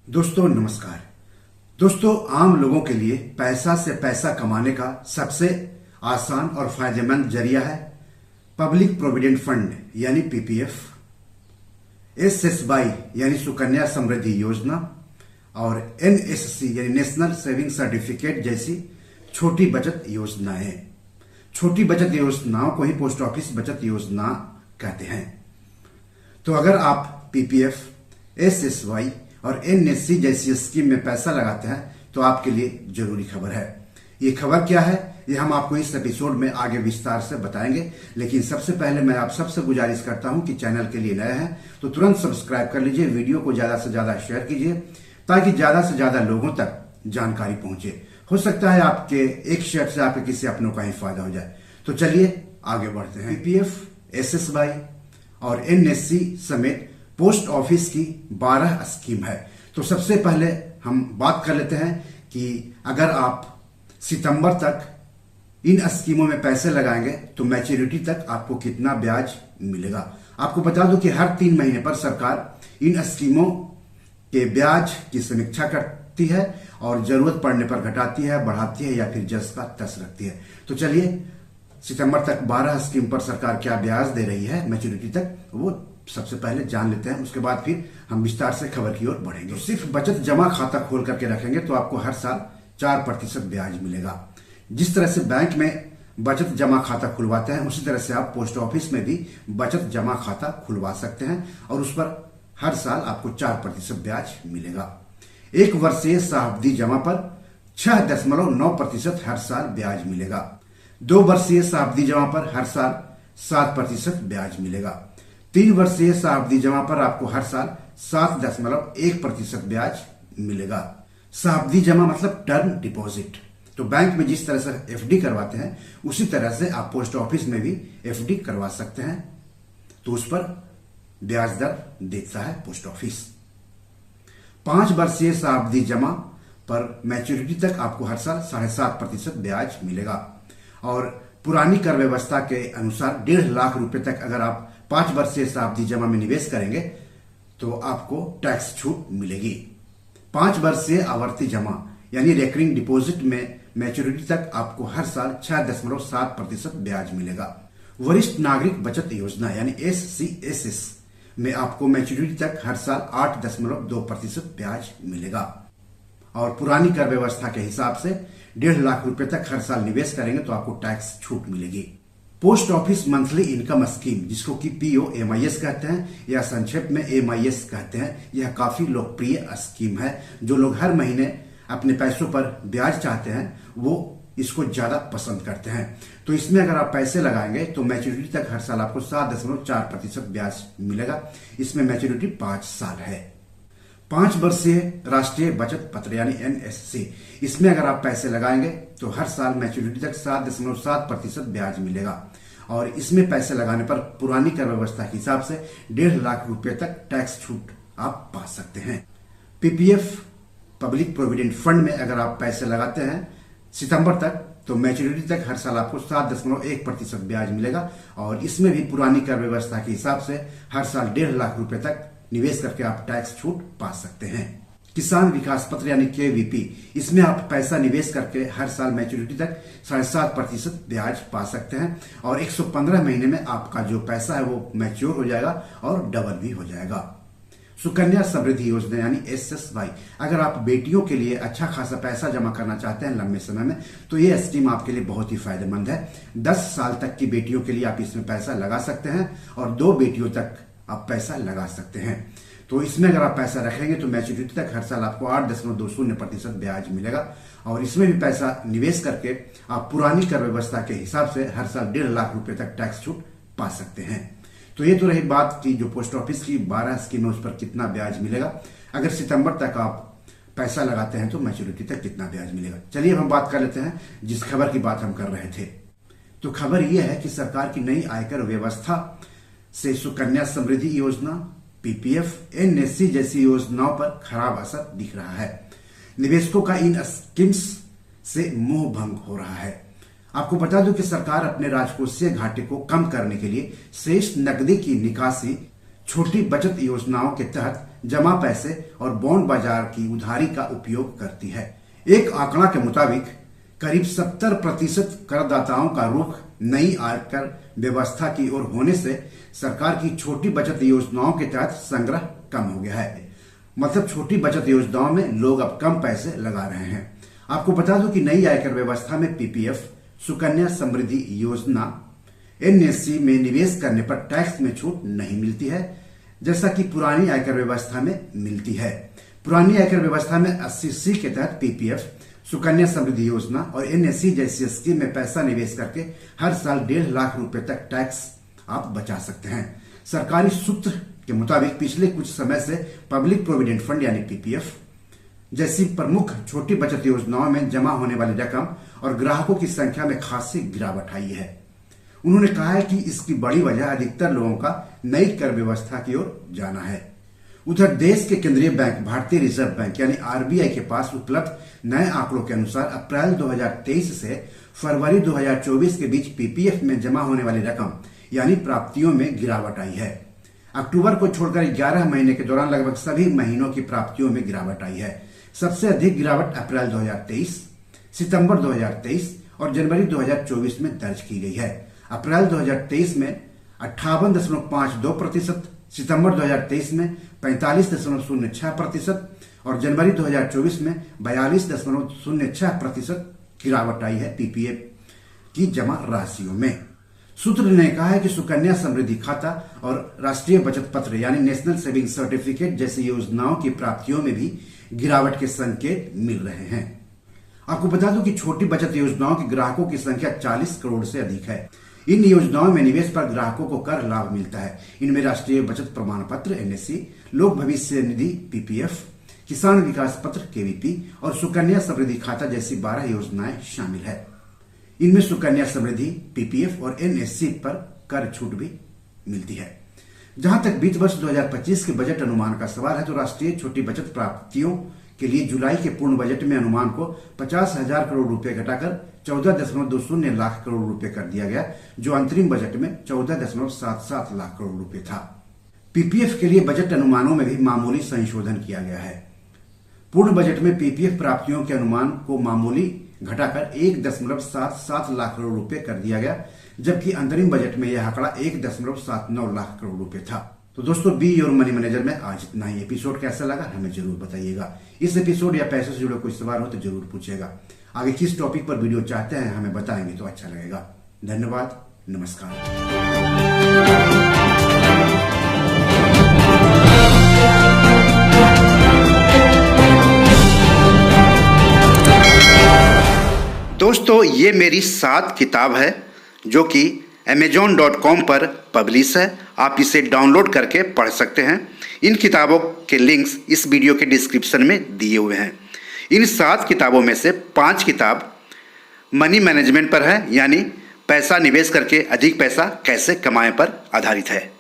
दोस्तों नमस्कार। दोस्तों, आम लोगों के लिए पैसा से पैसा कमाने का सबसे आसान और फायदेमंद जरिया है पब्लिक प्रोविडेंट फंड यानी पीपीएफ, एसएसवाई यानी सुकन्या समृद्धि योजना और एनएससी यानी नेशनल सेविंग सर्टिफिकेट जैसी छोटी बचत योजनाएं। छोटी बचत योजनाओं को ही पोस्ट ऑफिस बचत योजना कहते हैं। तो अगर आप पीपीएफ, एसएसवाई और एनएससी जैसी स्कीम में पैसा लगाते हैं तो आपके लिए जरूरी खबर है। ये खबर क्या है, ये हम आपको इस एपिसोड में आगे विस्तार से बताएंगे। लेकिन सबसे पहले मैं आप सबसे गुजारिश करता हूं कि चैनल के लिए नए हैं तो तुरंत सब्सक्राइब कर लीजिए, वीडियो को ज्यादा से ज्यादा शेयर कीजिए ताकि ज्यादा से ज्यादा लोगों तक जानकारी पहुंचे। हो सकता है आपके एक शेयर से आपके किसी अपनों का ही फायदा हो जाए। तो चलिए आगे बढ़ते हैं। पीपीएफ, एसएसवाई और एनएससी समेत पोस्ट ऑफिस की 12 स्कीम है। तो सबसे पहले हम बात कर लेते हैं कि अगर आप सितंबर तक इन स्कीमों में पैसे लगाएंगे तो मैच्योरिटी तक आपको कितना ब्याज मिलेगा। आपको बता दूं कि हर 3 महीने पर सरकार इन स्कीमों के ब्याज की समीक्षा करती है और जरूरत पड़ने पर घटाती है, बढ़ाती है या फिर जस का तस रखती है। तो चलिए सितंबर तक 12 स्कीम पर सरकार क्या ब्याज दे रही है मैच्योरिटी तक, वो सबसे पहले जान लेते हैं। उसके बाद फिर हम विस्तार से खबर की ओर बढ़ेंगे। तो सिर्फ बचत जमा खाता खोल करके रखेंगे तो आपको हर साल 4% ब्याज मिलेगा। जिस तरह से बैंक में बचत जमा खाता खुलवाते हैं उसी तरह से आप पोस्ट ऑफिस में भी बचत जमा खाता खुलवा सकते हैं और उस पर हर साल आपको 4% ब्याज मिलेगा। 1 वर्षीय सावधि जमा पर 6.9% हर साल ब्याज मिलेगा। 2 वर्षीय सावधि जमा पर हर साल 7% ब्याज मिलेगा। 3 वर्षीय सावधि जमा पर आपको हर साल 7.1% ब्याज मिलेगा। सावधि जमा मतलब टर्म डिपॉजिट। तो बैंक में जिस तरह से एफडी करवाते हैं उसी तरह से आप पोस्ट ऑफिस में भी एफडी करवा सकते हैं, तो उस पर ब्याज दर देता है पोस्ट ऑफिस। 5 वर्षीय सावधि जमा पर मैच्योरिटी तक आपको हर साल 7.5% ब्याज मिलेगा और पुरानी कर व्यवस्था के अनुसार 1.5 लाख रुपए तक अगर आप 5 वर्षीय सावधि जमा में निवेश करेंगे तो आपको टैक्स छूट मिलेगी। 5 वर्षीय आवर्ती जमा यानी रेकरिंग डिपॉजिट में मैच्योरिटी तक आपको हर साल 6.7% ब्याज मिलेगा। वरिष्ठ नागरिक बचत योजना यानी SCSS में आपको मैच्योरिटी तक हर साल 8.2% ब्याज मिलेगा और पुरानी कर व्यवस्था के हिसाब से 1.5 लाख रुपए तक हर साल निवेश करेंगे तो आपको टैक्स छूट मिलेगी। Post office monthly income scheme जिसको कि POMIS कहते हैं या संक्षेप में MIS कहते हैं, यह काफी लोकप्रिय स्कीम है। जो लोग हर महीने अपने पैसों पर ब्याज चाहते हैं वो इसको ज्यादा पसंद करते हैं। तो इसमें अगर आप पैसे लगाएंगे तो मैच्योरिटी तक हर साल आपको 7.4% ब्याज मिलेगा। इसमें मैच्योरिटी 5 साल है। 5 वर्षीय राष्ट्रीय बचत पत्र यानी NSC, इसमें अगर आप पैसे लगाएंगे तो हर साल मैच्योरिटी तक 7.7% ब्याज मिलेगा और इसमें पैसे लगाने पर पुरानी कर व्यवस्था के हिसाब से 1.5 लाख रुपए तक टैक्स छूट आप पा सकते हैं। पीपीएफ पब्लिक प्रोविडेंट फंड में अगर आप पैसे लगाते हैं सितंबर तक तो मैच्योरिटी तक हर साल आपको 7.1% ब्याज मिलेगा और इसमें भी पुरानी कर व्यवस्था के हिसाब से हर साल 1.5 लाख रुपए तक निवेश करके आप टैक्स छूट पा सकते हैं। किसान विकास पत्र यानी KVP, इसमें आप पैसा निवेश करके हर साल मैच्योरिटी तक 7.5% ब्याज पा सकते हैं और 115 महीने में आपका जो पैसा है वो मैच्योर हो जाएगा और डबल भी हो जाएगा। सुकन्या समृद्धि योजना यानी SSY, अगर आप बेटियों के लिए अच्छा खासा पैसा जमा करना चाहते हैं लंबे समय में तो ये स्कीम आपके लिए बहुत ही फायदेमंद है। 10 साल तक की बेटियों के लिए आप इसमें पैसा लगा सकते हैं और 2 बेटियों तक आप पैसा लगा सकते हैं। तो इसमें अगर आप पैसा रखेंगे तो मैच्योरिटी तक हर साल आपको 8.20% ब्याज मिलेगा और इसमें भी पैसा निवेश करके आप पुरानी कर व्यवस्था के हिसाब से हर साल 1.5 लाख रुपए तक टैक्स छूट पा सकते हैं। तो ये तो रही बात की जो पोस्ट ऑफिस की 12 स्कीमें उस पर कितना ब्याज मिलेगा। अगर सितंबर तक आप पैसा लगाते हैं तो मैच्योरिटी तक कितना ब्याज मिलेगा। चलिए अब हम बात कर लेते हैं जिस खबर की बात हम कर रहे थे। तो खबर यह है कि सरकार की नई आयकर व्यवस्था से सुकन्या समृद्धि योजना, PPF, NSC जैसी योजनाओं पर खराब असर दिख रहा है। निवेशकों का इन स्कीम्स से मोह भंग हो रहा है। आपको बता दूं कि सरकार अपने राजकोषीय घाटे को कम करने के लिए शेष नकदी की निकासी छोटी बचत योजनाओं के तहत जमा पैसे और बॉन्ड बाजार की उधारी का उपयोग करती है। एक आंकड़ा के मुताबिक करीब 70% करदाताओं का रुख नई आयकर व्यवस्था की ओर होने से सरकार की छोटी बचत योजनाओं के तहत संग्रह कम हो गया है। मतलब छोटी बचत योजनाओं में लोग अब कम पैसे लगा रहे हैं। आपको बता दूं कि नई आयकर व्यवस्था में पीपीएफ, सुकन्या समृद्धि योजना, एनएससी में निवेश करने पर टैक्स में छूट नहीं मिलती है, जैसा कि पुरानी आयकर व्यवस्था में मिलती है। पुरानी आयकर व्यवस्था में 80C के तहत पीपीएफ, सुकन्या समृद्धि योजना और एनएससी जैसी स्कीम में पैसा निवेश करके हर साल 1.5 लाख रुपए तक टैक्स आप बचा सकते हैं। सरकारी सूत्र के मुताबिक पिछले कुछ समय से पब्लिक प्रोविडेंट फंड यानी पीपीएफ जैसी प्रमुख छोटी बचत योजनाओं में जमा होने वाली रकम और ग्राहकों की संख्या में खासी गिरावट आई है। उन्होंने कहा है कि इसकी बड़ी वजह अधिकतर लोगों का नई कर व्यवस्था की ओर जाना है। उधर देश के केंद्रीय बैंक भारतीय रिजर्व बैंक यानी आरबीआई के पास उपलब्ध नए आंकड़ों के अनुसार अप्रैल 2023 से फरवरी 2024 के बीच पीपीएफ में जमा होने वाली रकम यानी प्राप्तियों में गिरावट आई है। अक्टूबर को छोड़कर 11 महीने के दौरान लगभग सभी महीनों की प्राप्तियों में गिरावट आई है। सबसे अधिक गिरावट अप्रैल 2023, सितंबर 2023 और जनवरी 2024 में दर्ज की गई है। अप्रैल 2023 में 58.52%, सितंबर 2023 में 45.06% और जनवरी 2024 में 42.06% गिरावट आई है पीपीएफ की जमा राशियों में। सूत्र ने कहा है कि सुकन्या समृद्धि खाता और राष्ट्रीय बचत पत्र यानी नेशनल सेविंग सर्टिफिकेट जैसी योजनाओं की प्राप्तियों में भी गिरावट के संकेत मिल रहे हैं। आपको बता दूं कि छोटी बचत योजनाओं के ग्राहकों की संख्या 40 करोड़ से अधिक है। इन योजनाओं में निवेश पर ग्राहकों को कर लाभ मिलता है। इनमें राष्ट्रीय बचत प्रमाण पत्र एनएससी, लोक भविष्य निधि पीपीएफ, किसान विकास पत्र केवीपी और सुकन्या समृद्धि खाता जैसी 12 योजनाएं शामिल है। इनमें सुकन्या समृद्धि, पीपीएफ और एनएससी पर कर छूट भी मिलती है। जहां तक वित्त वर्ष 2025 के बजट अनुमान का सवाल है तो राष्ट्रीय छोटी बचत प्राप्तियों के लिए जुलाई के पूर्ण बजट में अनुमान को 50,000 करोड़ रुपए घटाकर 14.20 लाख करोड़ रुपए कर दिया गया, जो अंतरिम बजट में 14.77 लाख करोड़ रुपए था। पीपीएफ के लिए बजट अनुमानों में भी मामूली संशोधन किया गया है। पूर्ण बजट में पीपीएफ प्राप्तियों के अनुमान को मामूली घटाकर 1.77 लाख करोड़ रुपए कर दिया गया, जबकि अंतरिम बजट में यह आंकड़ा 1.79 लाख करोड़ रुपए था। तो दोस्तों, बी योर मनी मैनेजर में आज इतना ही। एपिसोड कैसा लगा हमें जरूर बताइएगा। इस एपिसोड या पैसे से जुड़े कोई सवाल हो तो जरूर पूछिएगा। आगे किस टॉपिक पर वीडियो चाहते हैं हमें बताएंगे तो अच्छा लगेगा। धन्यवाद, नमस्कार। दोस्तों, ये मेरी 7 किताब है जो कि amazon.com पर पब्लिश है। आप इसे डाउनलोड करके पढ़ सकते हैं। इन किताबों के लिंक्स इस वीडियो के डिस्क्रिप्शन में दिए हुए हैं। इन 7 किताबों में से 5 किताब मनी मैनेजमेंट पर है, यानी पैसा निवेश करके अधिक पैसा कैसे कमाएं पर आधारित है।